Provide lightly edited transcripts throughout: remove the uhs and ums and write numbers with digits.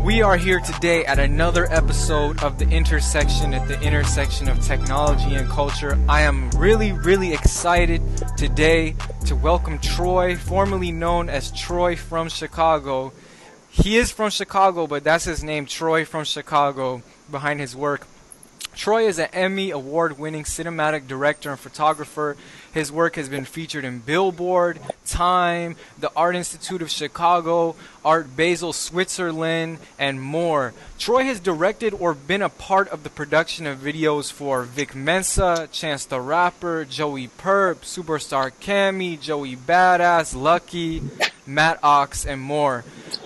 We are here today at another episode of The Intersection, at the intersection of technology and culture. I am really excited today to welcome Troy, formerly known as Troy from Chicago. He is from Chicago, but that's his name, Troy from Chicago, behind his work. Troy is an Emmy Award winning cinematic director and photographer. His work has been featured in Billboard, Time, the Art Institute of Chicago, Art Basel, Switzerland, and more. Troy has directed or been a part of the production of videos for Vic Mensa, Chance the Rapper, Joey Purp, Superstar Cammy, Joey Badass, Lucki, Matt Ox, and more.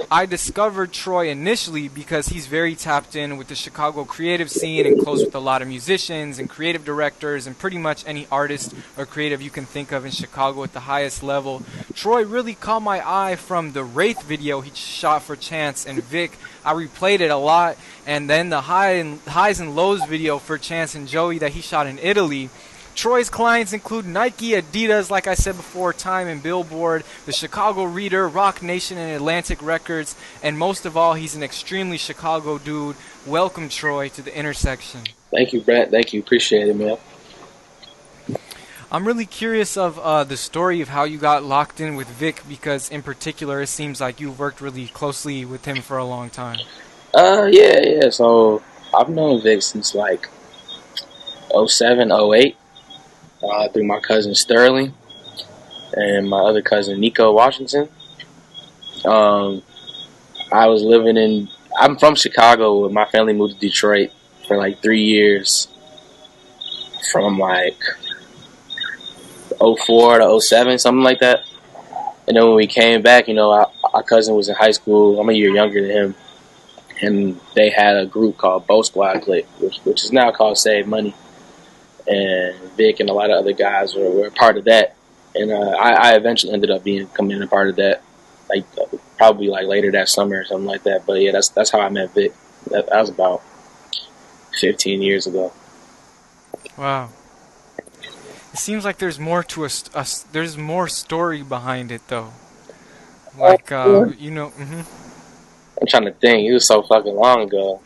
I discovered Troy initially because he's very tapped in with the Chicago creative scene and close with a lot of musicians and creative directors and pretty much any artist or creative you can think of in Chicago at the highest level. Troy really caught my eye from the Wraith video he shot for Chance and Vic. I replayed it a lot, and then the highs and lows video for Chance and Joey that he shot in Italy. Troy's clients include Nike, Adidas, like I said before, Time and Billboard, the Chicago Reader, Rock Nation, and Atlantic Records, and most of all, he's an extremely Chicago dude. Welcome, Troy, to The Intersection. Thank you, Brett. Thank you. Appreciate it, man. I'm really curious of the story of how you got locked in with Vic, because in particular, it seems like you've worked really closely with him for a long time. Yeah. So I've known Vic since like 07, 08. Through my cousin Sterling and my other cousin Nico Washington. I'm from Chicago, and my family moved to Detroit for like 3 years from like 04 to 07, something like that. And then when we came back, our cousin was in high school. I'm a year younger than him. And they had a group called Bo Squad Click, which is now called Save Money. And Vic and a lot of other guys were a part of that, and I eventually ended up becoming a part of that, like probably like later that summer or something like that. But yeah, that's how I met Vic. That was about 15 years ago. Wow. It seems like there's more to there's more story behind it though. Like Mm-hmm. I'm trying to think. It was so fucking long ago.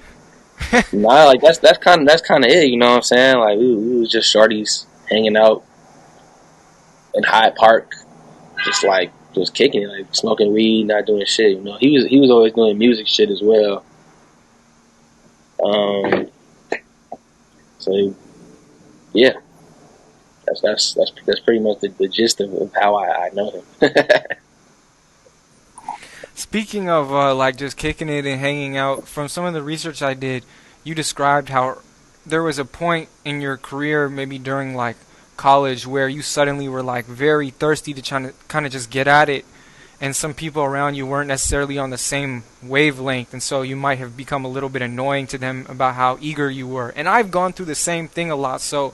Nah, like that's kind of it, you know what I'm saying? Like we was just shorties hanging out in Hyde Park, just kicking it, like smoking weed, not doing shit. He was always doing music shit as well. So yeah, that's pretty much the gist of how I know him. Speaking of just kicking it and hanging out, from some of the research I did, you described how there was a point in your career, maybe during like college, where you suddenly were like very thirsty to try to kind of just get at it, and some people around you weren't necessarily on the same wavelength, and so you might have become a little bit annoying to them about how eager you were. And I've gone through the same thing a lot. So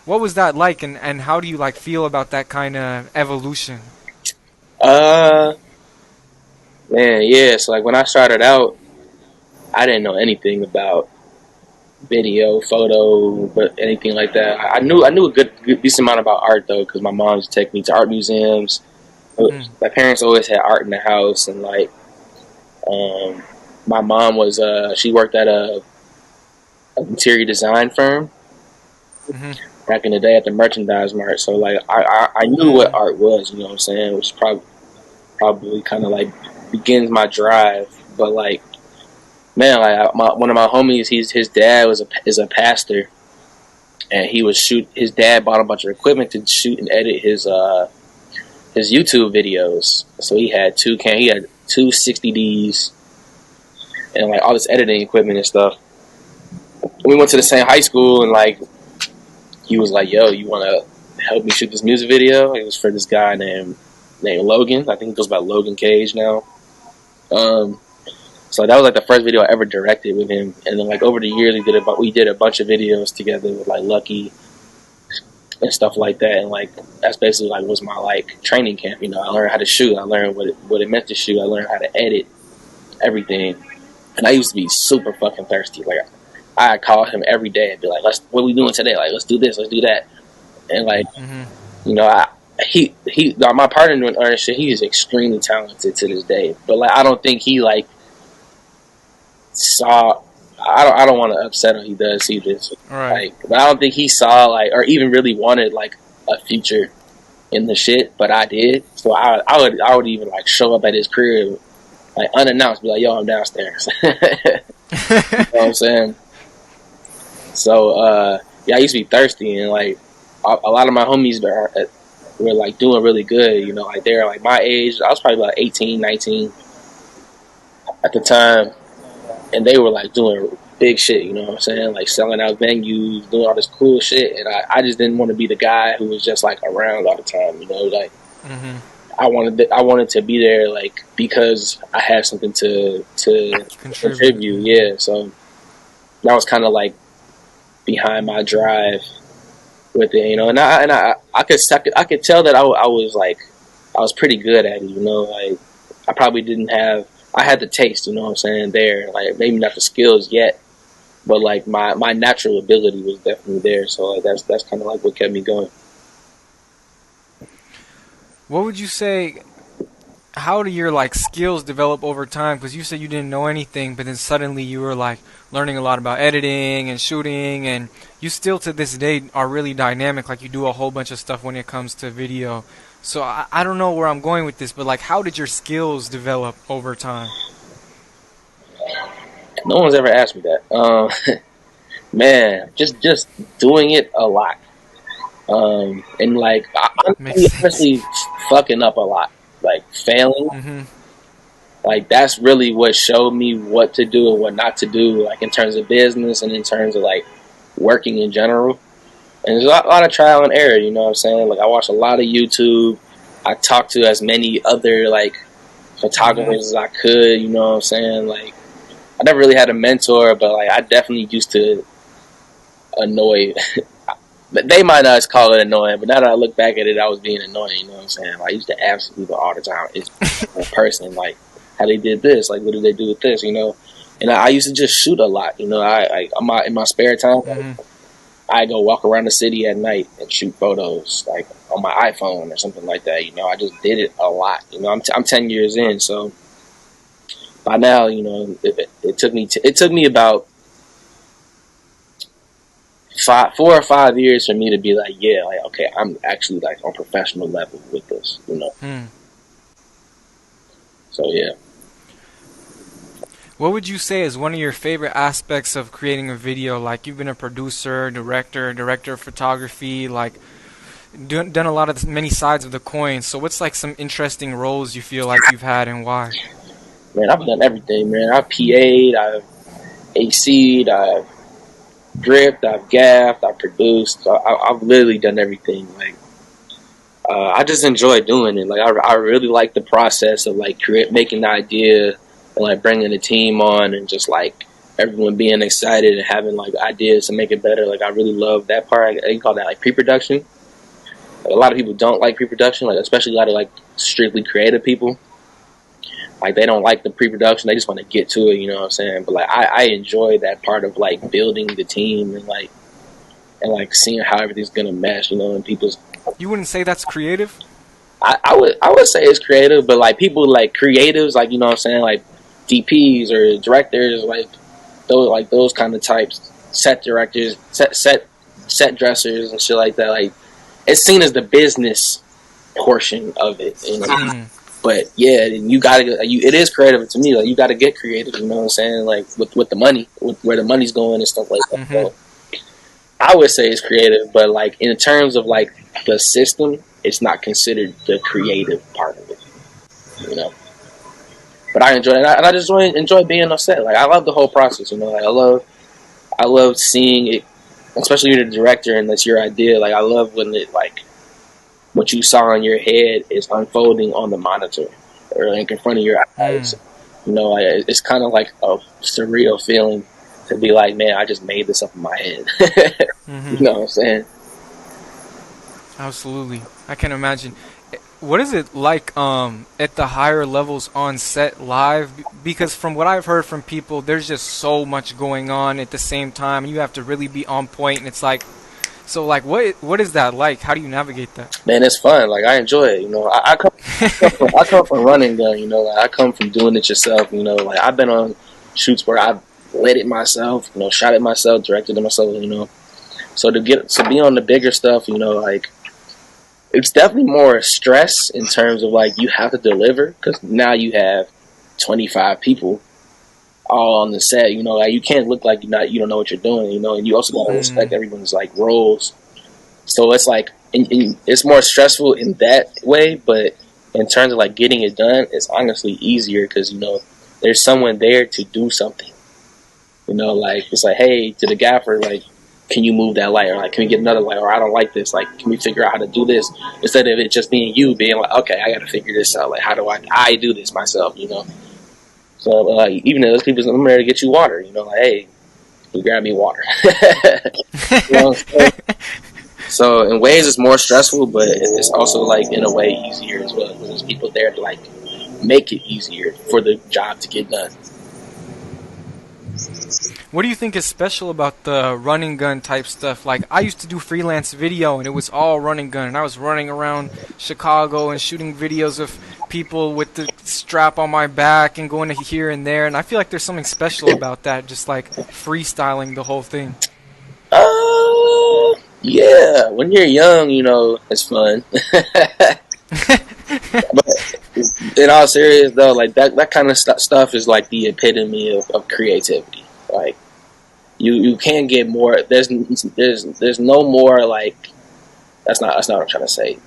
what was that like, and how do you like feel about that kind of evolution? Man, yeah, so like when I started out, I didn't know anything about video, photo, but anything like that. I knew a good decent amount about art though, because my mom used to take me to art museums. My parents always had art in the house, and like, my mom was she worked at a interior design firm back in the day at the Merchandise Mart. So like, I knew what art was, you know what I'm saying, which probably kind of like begins my drive. But like, man, like one of my homies, his dad is a pastor, and his dad bought a bunch of equipment to shoot and edit his YouTube videos. So he had two 60Ds and like all this editing equipment and stuff. We went to the same high school, and like he was like, "Yo, you want to help me shoot this music video?" It was for this guy named Logan. I think he goes by Logan Cage now. So that was like the first video I ever directed with him, and then like over the years we did a bunch of videos together with like Lucki and stuff like that, and like that's basically like was my like training camp. I learned how to shoot, I learned what it meant to shoot, I learned how to edit everything, and I used to be super fucking thirsty. Like I call him every day and be like, what are we doing today? Like, let's do this, let's do that, and like my partner doing art shit, he is extremely talented to this day, but like I don't think he like saw. I don't want to upset him. He does see this, Right. like, but I don't think he saw like or even really wanted like a future in the shit. But I did, so I would even like show up at his crib like unannounced, be like, "Yo, I'm downstairs." You know what I'm saying? So yeah, I used to be thirsty, and like a lot of my homies were like doing really good. You know, like they're like my age. I was probably about 18, 19 at the time. And they were like doing big shit, you know what I'm saying? Like selling out venues, doing all this cool shit. And I just didn't want to be the guy who was just like around all the time, you know, like I wanted to be there like because I had something to contribute. Yeah. So that was kind of like behind my drive with it, you know. And I could tell that I was pretty good at it, you know. Like I probably didn't have. I had the taste, you know what I'm saying, there. Like, maybe not the skills yet, but, like, my natural ability was definitely there. So, like, that's kind of, like, what kept me going. What would you say, how do your, like, skills develop over time? Because you said you didn't know anything, but then suddenly you were, like, learning a lot about editing and shooting, and you still, to this day, are really dynamic. Like, you do a whole bunch of stuff when it comes to video. So I don't know where I'm going with this, but like, how did your skills develop over time? No one's ever asked me that. Man, just doing it a lot, and like I'm honestly fucking up a lot, like failing. Like that's really what showed me what to do and what not to do, like in terms of business and in terms of like working in general. And there's a lot of trial and error, you know what I'm saying? Like, I watch a lot of YouTube. I talk to as many other, like, photographers as I could, you know what I'm saying? Like, I never really had a mentor, but, like, I definitely used to annoy. But they might not call it annoying, but now that I look back at it, I was being annoying, you know what I'm saying? Like, I used to ask people all the time, it's a person, like, how they did this, like, what did they do with this, you know? And I used to just shoot a lot, you know? In my spare time, I go walk around the city at night and shoot photos, like on my iPhone or something like that. You know, I just did it a lot. You know, I'm 10 years in, so by now, you know, it took me about 4 or 5 years for me to be like, yeah, like okay, I'm actually like on professional level with this. You know, so yeah. What would you say is one of your favorite aspects of creating a video? Like, you've been a producer, director of photography, like done a lot of many sides of the coin. So what's like some interesting roles you feel like you've had and why? Man, I've done everything, man. I've PA'd, I've AC'd, I've gripped, I've gaffed, I've produced. I've literally done everything. Like, I just enjoy doing it. Like, I really like the process of like making the idea. And like bringing the team on and just like everyone being excited and having like ideas to make it better. Like I really love that part. I call that like pre-production. Like, a lot of people don't like pre-production, like especially a lot of like strictly creative people. Like they don't like the pre-production. They just want to get to it. You know what I'm saying? But like I enjoy that part of like building the team and like seeing how everything's gonna mesh. You know, and people's. You wouldn't say that's creative? I would say it's creative, but like people like creatives, like you know what I'm saying, like DPs or directors, like those kind of types, set directors, set dressers and shit like that. Like it's seen as the business portion of it, you know. But yeah, you gotta. It is creative to me. Like you gotta get creative. You know what I'm saying? Like with the money, with where the money's going and stuff like that. So I would say it's creative, but like in terms of like the system, it's not considered the creative part of it. You know. But I enjoy it, and I just enjoy being on set. Like I love the whole process. You know, like I love seeing it, especially you're the director and that's your idea. Like I love when it like what you saw in your head is unfolding on the monitor or like in front of your eyes. You know, like, it's kind of like a surreal feeling to be like, man, I just made this up in my head. You know what I'm saying? Absolutely, I can imagine. What is it like at the higher levels on set live? Because from what I've heard from people, there's just so much going on at the same time, and you have to really be on point. And it's like, so like, what is that like? How do you navigate that? Man, it's fun. Like I enjoy it. You know, I come from running gun. You know, like, I come from doing it yourself. You know, like I've been on shoots where I've lit it myself, shot it myself, directed it myself, So to be on the bigger stuff, like, it's definitely more stress in terms of like you have to deliver because now you have 25 people all on the set. Like you can't look like you don't know what you're doing. And you also gotta respect everyone's like roles. So it's like it's more stressful in that way, but in terms of like getting it done, it's honestly easier because there's someone there to do something. Like it's like, hey, to the gaffer, like, can you move that light? Or like, can we get another light? Or I don't like this. Like, can we figure out how to do this? Instead of it just being you being like, okay, I got to figure this out. Like, how do I do this myself? So even if those people, I'm ready to get you water. Like, hey, you grab me water. So in ways it's more stressful, but it's also like in a way easier as well because there's people there to like make it easier for the job to get done. What do you think is special about the running gun type stuff? Like, I used to do freelance video, and it was all running gun, and I was running around Chicago and shooting videos of people with the strap on my back and going to here and there, and I feel like there's something special about that, just like freestyling the whole thing. Yeah, when you're young, it's fun. But in all seriousness, though, like that kind of stuff is like the epitome of creativity. Like you can't get more. There's no more like that's not what I'm trying to say.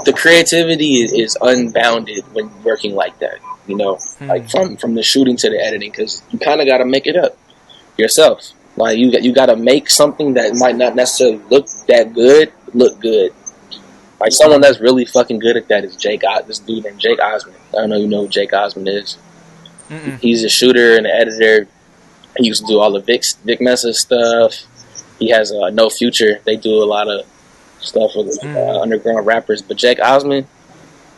The creativity is unbounded when working like that. Like from the shooting to the editing, because you kind of got to make it up yourself. Like you got to make something that might not necessarily look that good look good. Like someone that's really fucking good at that is this dude named Jake Osmond. I don't know if you know who Jake Osmond is. He's a shooter and an editor. He used to do all the Vic Mensa stuff. He has No Future. They do a lot of stuff with underground rappers. But Jake Osmond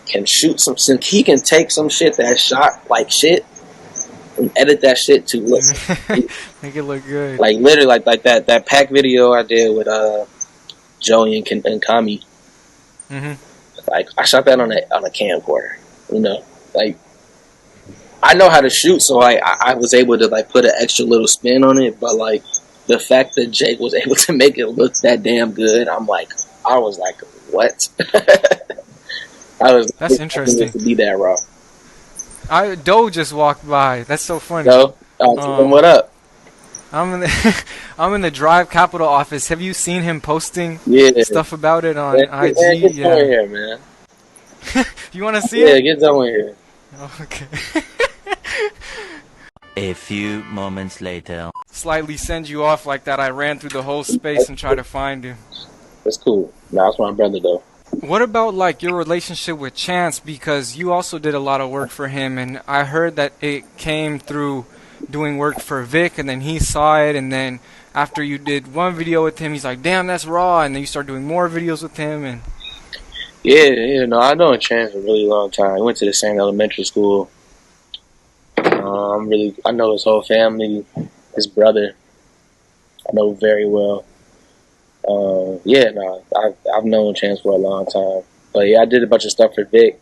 can shoot he can take some shit that's shot like shit and edit that shit to look make it look good. Like literally like that pack video I did with Joey and Kami. Like I shot that on a camcorder. Like I know how to shoot, so I was able to like put an extra little spin on it. But like the fact that Jake was able to make it look that damn good, I was like, what? That's interesting to be that raw. Doe just walked by. That's so funny. Doe, what up? I'm in the Drive Capital office. Have you seen him posting stuff about it on IG? Get down here, man. You want to see it? Yeah, get down here. Okay. A few moments later. Slightly send you off like that. I ran through the whole space and tried to find you. That's cool. Nah, that's my brother though. What about like your relationship with Chance? Because you also did a lot of work for him, and I heard that it came through doing work for Vic, and then he saw it, and then after you did one video with him, he's like, damn, that's raw, and then you start doing more videos with him. And no, I know Chance for a really long time. He went to the same elementary school. I know his whole family, his brother, I know very well. I've known Chance for a long time. But yeah, I did a bunch of stuff for Vic.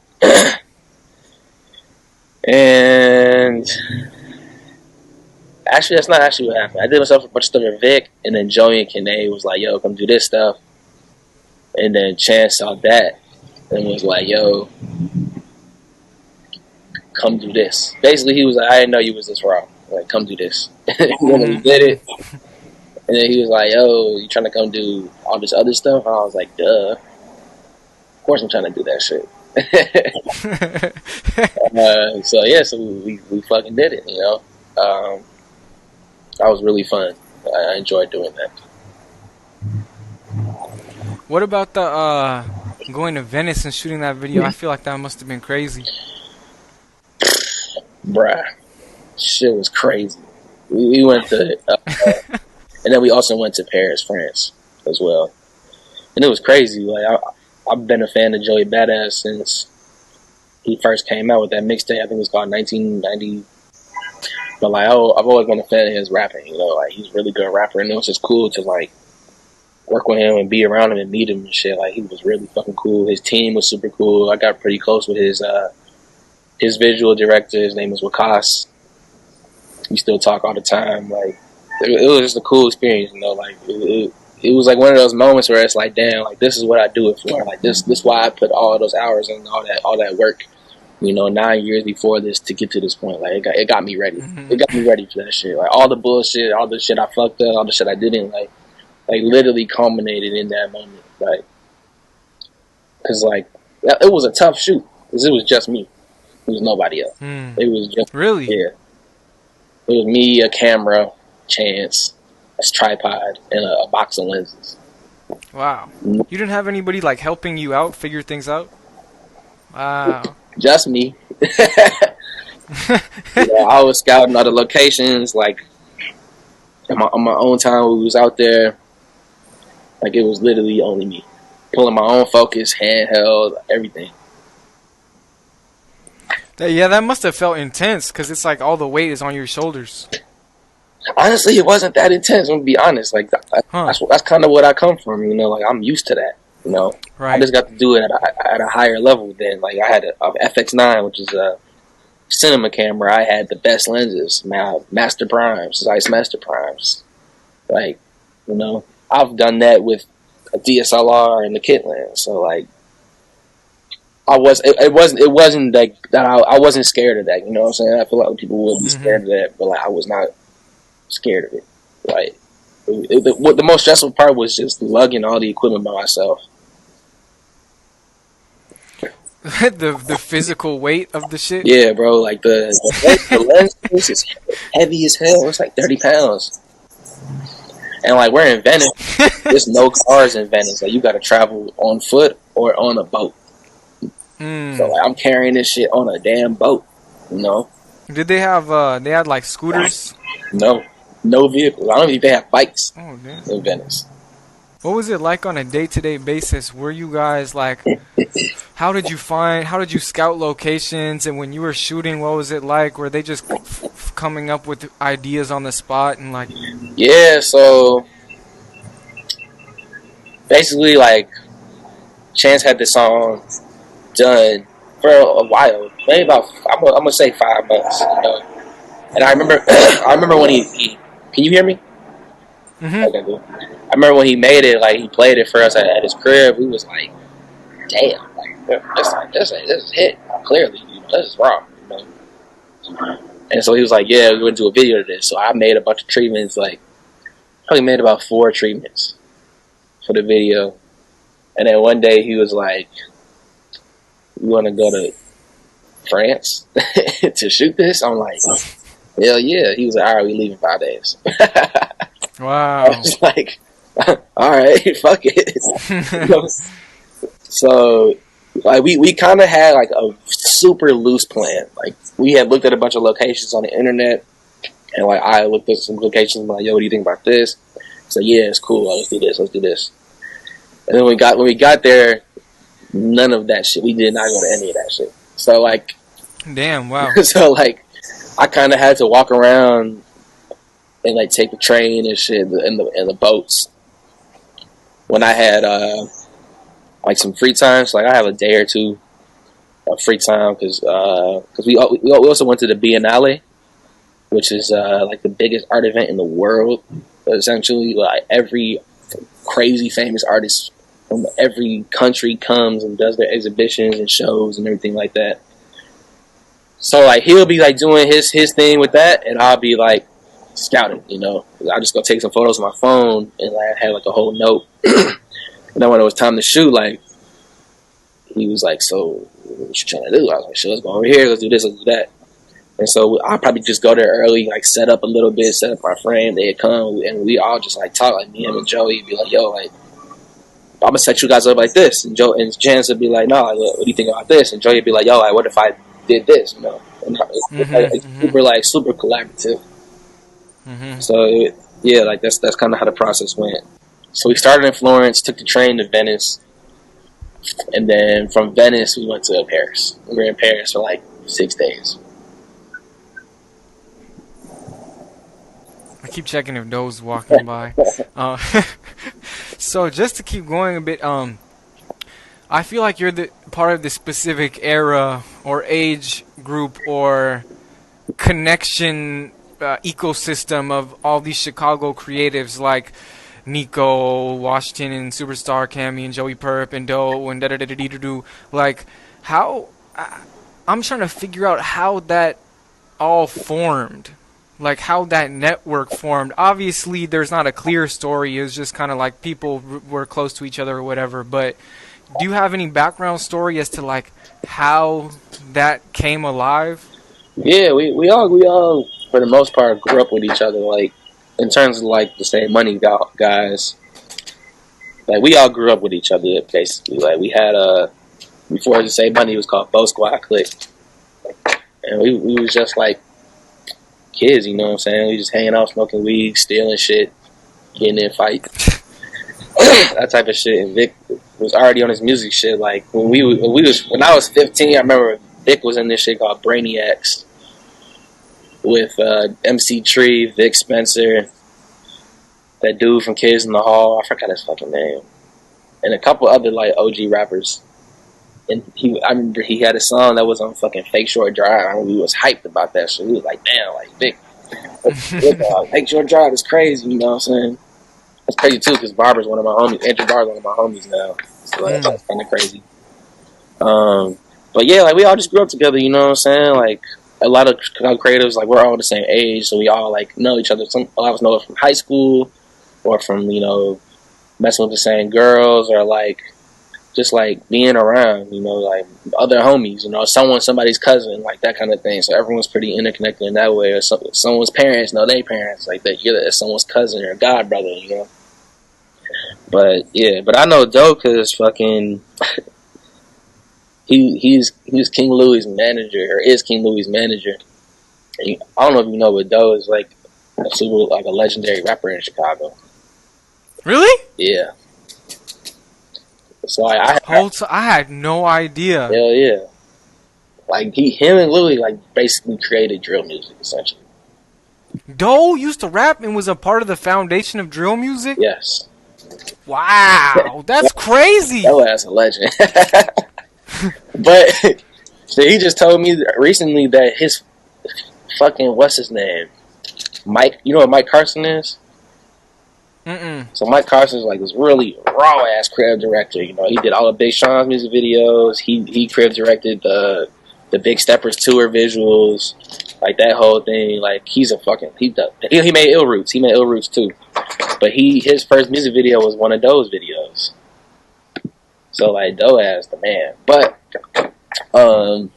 And actually, that's not actually what happened. I did myself a bunch of stuff for Vic, and then Joey and Kene was like, yo, come do this stuff. And then Chance saw that and was like, yo, come do this. Basically, he was like, I didn't know you was this raw. Like, come do this. And then he did it. And then he was like, yo, you trying to come do all this other stuff? And I was like, duh. Of course I'm trying to do that shit. So we fucking did it, That was really fun. I enjoyed doing that. What about the going to Venice and shooting that video? I feel like that must have been crazy. Bruh, shit was crazy. We went to, and then we also went to Paris, France, as well. And it was crazy. Like I've been a fan of Joey Badass since he first came out with that mixtape. I think it was called 1990. But like, I've always been a fan of his rapping. Like he's a really good rapper, and it was just cool to like work with him and be around him and meet him and shit. Like he was really fucking cool. His team was super cool. I got pretty close with his visual director. His name is Wakas. We still talk all the time. Like it was just a cool experience, you know. Like it was like one of those moments where it's like, damn, like this is what I do it for. Like this why I put all those hours and all that work. You know, 9 years before this to get to this point. Like it got me ready. Mm-hmm. It got me ready for that shit. Like all the bullshit, all the shit I fucked up, all the shit I didn't like literally culminated in that moment. Like, cause like it was a tough shoot. Cause it was just me. It was nobody else. It was just really, yeah. It was me, a camera, Chance, a tripod, and a box of lenses. Wow. You didn't have anybody like helping you out, figure things out? Wow. Just me. I was scouting other locations, like on my own time. We was out there, like it was literally only me, pulling my own focus, handheld, everything. Yeah, that must have felt intense because it's like all the weight is on your shoulders. Honestly, it wasn't that intense. I'm gonna be honest. Like that's kind of what I come from. You know, like I'm used to that. You know, right. I just got to do it at a higher level. Than like I had a FX9, which is a cinema camera. I had the best lenses, Master Primes, Zeiss Master Primes. Like, you know, I've done that with a DSLR and the kit lens. So like, it wasn't like that. I wasn't scared of that. You know what I'm saying? I feel like people would be scared of that, but like I was not scared of it. Like the most stressful part was just lugging all the equipment by myself. the physical weight of the shit. Yeah, bro. Like the lens is heavy as hell. It's like 30 pounds. And like we're in Venice, there's no cars in Venice. Like you got to travel on foot or on a boat. So like I'm carrying this shit on a damn boat. You know? Did they have? They had like scooters? No vehicles. I don't think they have bikes in Venice. What was it like on a day-to-day basis? Were you guys like, how did you scout locations? And when you were shooting, what was it like? Were they just coming up with ideas on the spot and like? Yeah, so basically like Chance had this song done for a while, maybe about I'm gonna say 5 months, you know. And I remember when he can you hear me? Mm-hmm. Okay, cool. I remember when he made it, like he played it for us at his crib. We was like, damn, like this is hit clearly, you know, this is wrong, you know. And so he was like, yeah, we're gonna do a video of this. So I made a bunch of treatments, like probably made about 4 treatments for the video. And then one day he was like, you want to go to France to shoot this? I'm like, hell yeah. He was like, all right, we leave in 5 days. Wow. I was like, all right, fuck it. So like we kind of had like a super loose plan. Like we had looked at a bunch of locations on the internet, and like I looked at some locations and like, yo, what do you think about this? So yeah, it's cool. Let's do this. And then when we got there, none of that shit. We did not go to any of that shit. So like, damn, wow. So like, I kind of had to walk around and like take the train and shit and the boats when I had like some free time. So like I have a day or two of free time because we also went to the Biennale, which is like the biggest art event in the world. Essentially, like every crazy famous artist from every country comes and does their exhibitions and shows and everything like that. So like he'll be like doing his thing with that, and I'll be like scouting, you know. I just go take some photos on my phone and like I had like a whole note. And then when it was time to shoot, like he was like, "So what you trying to do?" I was like, "Sure, let's go over here, let's do this, let's do that." And so I'll probably just go there early, like set up a little bit, set up our frame. They'd come and we all just like talk, like me, him, and Joey be like, "Yo, like I'm gonna set you guys up like this," and Jans would be like, "No, like, what do you think about this?" And Joey would be like, "Yo, like what if I did this?" You know, and it's super collaborative. Mm-hmm. So yeah, like that's kind of how the process went. So we started in Florence, took the train to Venice, and then from Venice we went to Paris. We were in Paris for like 6 days. I keep checking if Doe's walking by. So just to keep going a bit, I feel like you're the part of the specific era or age group or connection ecosystem of all these Chicago creatives like Nico, Washington, and Superstar, Cammy, and Joey Purp, and Doe, and da-da-da-da-da-do. Like, how... I'm trying to figure out how that all formed. Like, how that network formed. Obviously, there's not a clear story. It's just kind of like people were close to each other or whatever. But do you have any background story as to, like, how that came alive? Yeah, we all for the most part grew up with each other. Like, in terms of like the same money guys, like we all grew up with each other basically. Like we had before the same money, it was called Bo Squad Click, and we was just like kids, you know what I'm saying? We just hanging out, smoking weed, stealing shit, getting in fights, that type of shit. And Vic was already on his music shit. Like when I was 15, I remember Vic was in this shit called Brainiacs with MC Tree, Vic Mensa, that dude from Kids in the Hall, I forgot his fucking name, and a couple other like OG rappers. And I remember he had a song that was on fucking Fake Short Drive. I mean, we was hyped about that shit. We was like, damn, like Vic, Fake Short Drive is crazy, you know what I'm saying? That's crazy too, because Barber's one of my homies. Andrew Barber's one of my homies now. So like, that's kind of crazy. But yeah, like we all just grew up together, you know what I'm saying? Like a lot of creatives, like we're all the same age, so we all like know each other. A lot of us know it from high school, or from, you know, messing with the same girls, or like just like being around, you know, like other homies, you know, somebody's cousin, like that kind of thing. So everyone's pretty interconnected in that way. Or someone's parents know their parents, like that. You're someone's cousin or god brother, you know. But yeah, but I know Doe because fucking he's King Louie's manager, or is King Louie's manager. And I don't know if you know, but Doe is like a legendary rapper in Chicago. Really? Yeah. So I had no idea. Hell yeah. Like him and Louie like basically created drill music essentially. Doe used to rap and was a part of the foundation of drill music? Yes. Wow, that's crazy. That was a legend. But so he just told me recently that his fucking, what's his name? Mike, you know what Mike Carson is? Mm-mm. So Mike Carson's like this really raw ass creative director. You know, he did all of Big Sean's music videos. He creative directed the Big Steppers tour visuals, like that whole thing. Like he made Ill Roots. He made Ill Roots too. But his first music video was one of those videos. So like Doe ass the man. But I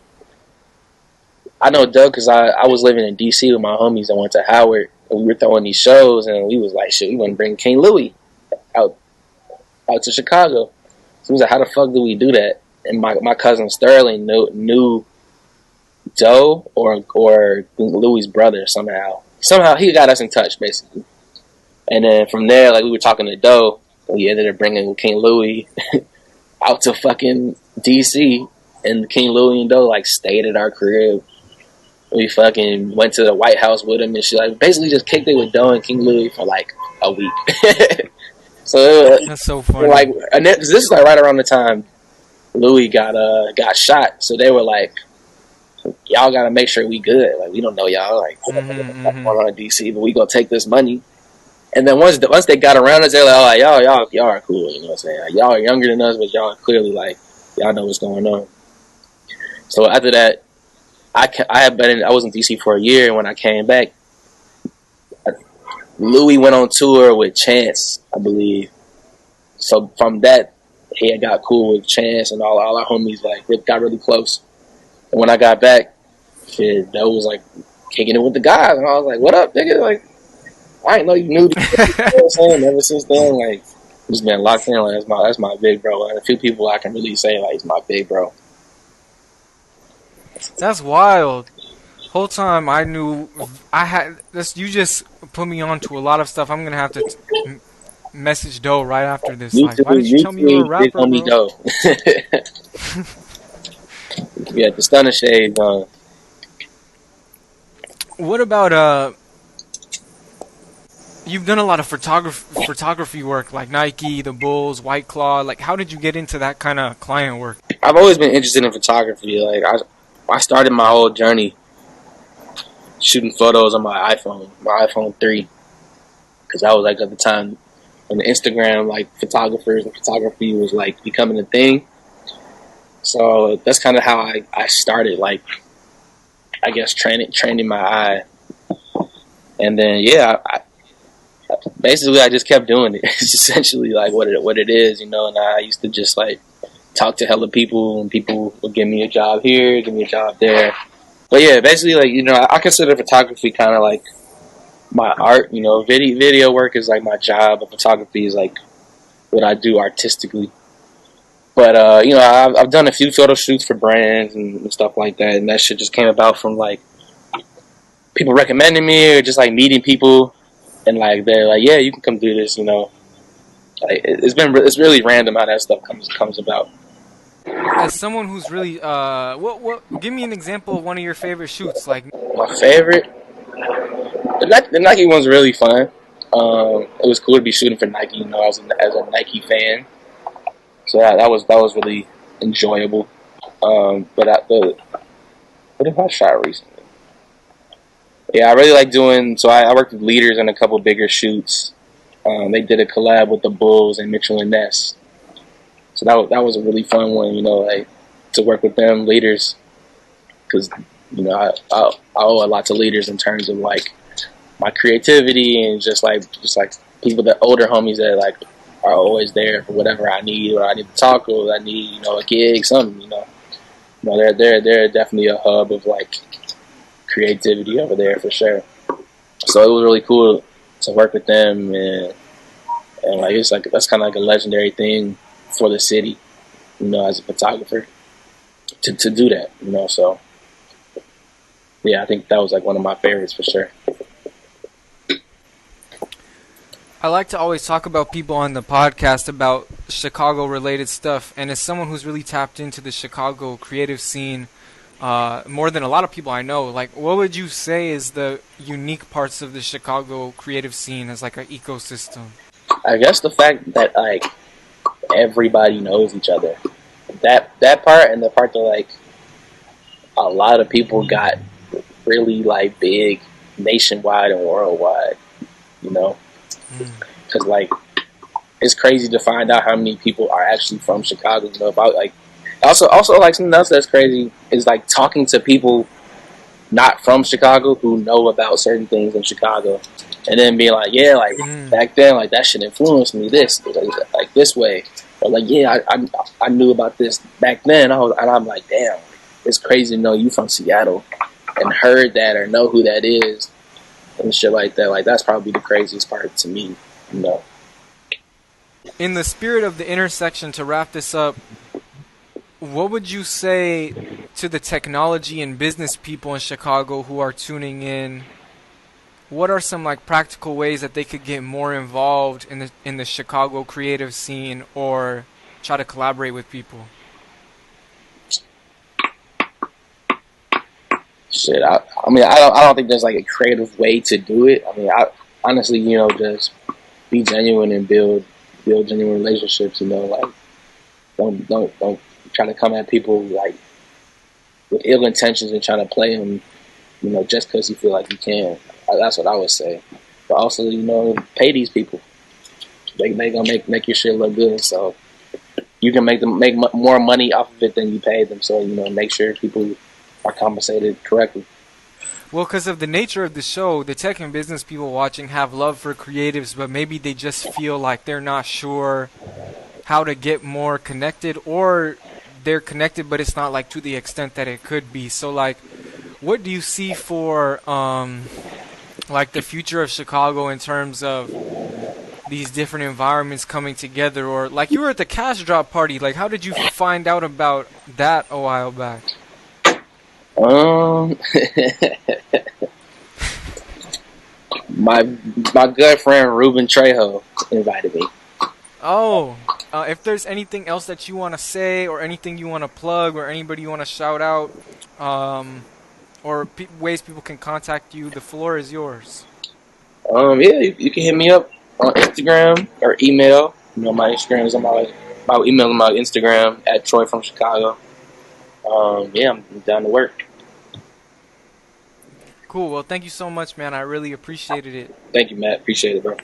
know Doug because I was living in DC with my homies. I went to Howard. We were throwing these shows, and we was like, shit, we want to bring King Louie out to Chicago. So we was like, how the fuck do we do that? And my cousin Sterling knew Doe or Louie's brother somehow. Somehow he got us in touch, basically. And then from there, like we were talking to Doe, and we ended up bringing King Louie out to fucking DC, and King Louie and Doe like stayed at our crib. We fucking went to the White House with him and shit. Like basically just kicked it with Doe and King Louie for like a week. So that's so funny. Like, and this is like right around the time Louie got shot. So they were like, y'all gotta make sure we good. Like we don't know y'all. Like going on in DC, but we gonna take this money. And then once they got around us, they're like, oh, y'all are cool. You know what I'm saying? Like, y'all are younger than us, but y'all are clearly like y'all know what's going on. So after that, I was in DC for a year, and when I came back, Louie went on tour with Chance, I believe. So from that, he had got cool with Chance, and all our homies like got really close. And when I got back, shit, Doe was like kicking it with the guys, and I was like, "What up, nigga?" Like, I didn't know you knew. You know what I'm saying? Ever since then, like, just been locked in. Like, that's my big bro. And a few people I can really say like, he's my big bro. That's wild. Whole time I knew I had this. You just put me on to a lot of stuff. I'm gonna have to message Doe right after this. Like, why did you tell me you were a rapper, bro? Doe. Yeah, the stunner shade. What about you've done a lot of photography work, like Nike, the Bulls, White Claw. Like, how did you get into that kind of client work? I've always been interested in photography. Like, I started my whole journey shooting photos on my iPhone 3, because that was like at the time when the Instagram like photographers and photography was like becoming a thing. So that's kind of how I started, like, I guess training my eye, and then basically I just kept doing it. It's essentially like what it is, And I used to just like talk to hella people, and people would give me a job here, give me a job there. But yeah, basically like I consider photography kind of like my art. Video work is like my job, but photography is like what I do artistically. But I've done a few photo shoots for brands and stuff like that, and that shit just came about from like people recommending me, or just like meeting people, and like they're like, yeah, you can come do this. Like it's really random how that stuff comes about. As someone who's really what give me an example of one of your favorite shoots. Like, My favorite, the Nike one's really fun. It was cool to be shooting for Nike. As a Nike fan. So that was really enjoyable. What have I shot recently? Yeah, I really like doing. So I worked with leaders in a couple bigger shoots. They did a collab with the Bulls and Mitchell and Ness. So that was a really fun one. Like to work with them leaders, because I owe a lot to leaders in terms of like my creativity, and just like people, that older homies that like are always there for whatever I need, or I need to talk, or I need a gig, something. They're definitely a hub of like creativity over there for sure. So it was really cool to work with them, and like it's like that's kind of like a legendary thing for the city, as a photographer to do that. So yeah, I think that was like one of my favorites for sure. I like to always talk about people on the podcast about Chicago-related stuff, and as someone who's really tapped into the Chicago creative scene more than a lot of people I know, like, what would you say is the unique parts of the Chicago creative scene as like an ecosystem? I guess the fact that like everybody knows each other, that part, and the part that like a lot of people got really like big nationwide and worldwide, because like it's crazy to find out how many people are actually from Chicago. About like also like something else that's crazy is like talking to people not from Chicago who know about certain things in Chicago, and then being like, yeah, like back then, like that shit influenced me like this way, or like yeah, I knew about this back then. I'm like, damn, it's crazy to know you from Seattle and heard that or know who that is and shit like that. Like that's probably the craziest part to me. In the spirit of the intersection, to wrap this up, what would you say to the technology and business people in Chicago who are tuning in? What are some like practical ways that they could get more involved in the Chicago creative scene, or try to collaborate with people? Shit, I mean, I don't think there's like a creative way to do it. I mean, I honestly, just be genuine and build genuine relationships. Like don't try to come at people like with ill intentions and trying to play them, just because you feel like you can. That's what I would say. But also, pay these people. They gonna make your shit look good, so you can make more money off of it than you pay them. So make sure people are compensated correctly. Well, because of the nature of the show, the tech and business people watching have love for creatives, but maybe they just feel like they're not sure how to get more connected, or they're connected, but it's not like to the extent that it could be. So, like, what do you see for like the future of Chicago in terms of these different environments coming together? Or like you were at the Cash Drop party, like how did you find out about that a while back? My good friend Ruben Trejo invited me. Oh, if there's anything else that you want to say, or anything you want to plug, or anybody you want to shout out, or ways people can contact you, the floor is yours. Yeah, you can hit me up on Instagram or email. My Instagram is on my email on my Instagram at TroyFromChicago. Yeah, I'm down to work. Cool. Well, thank you so much, man. I really appreciated it. Thank you, Matt. Appreciate it, bro.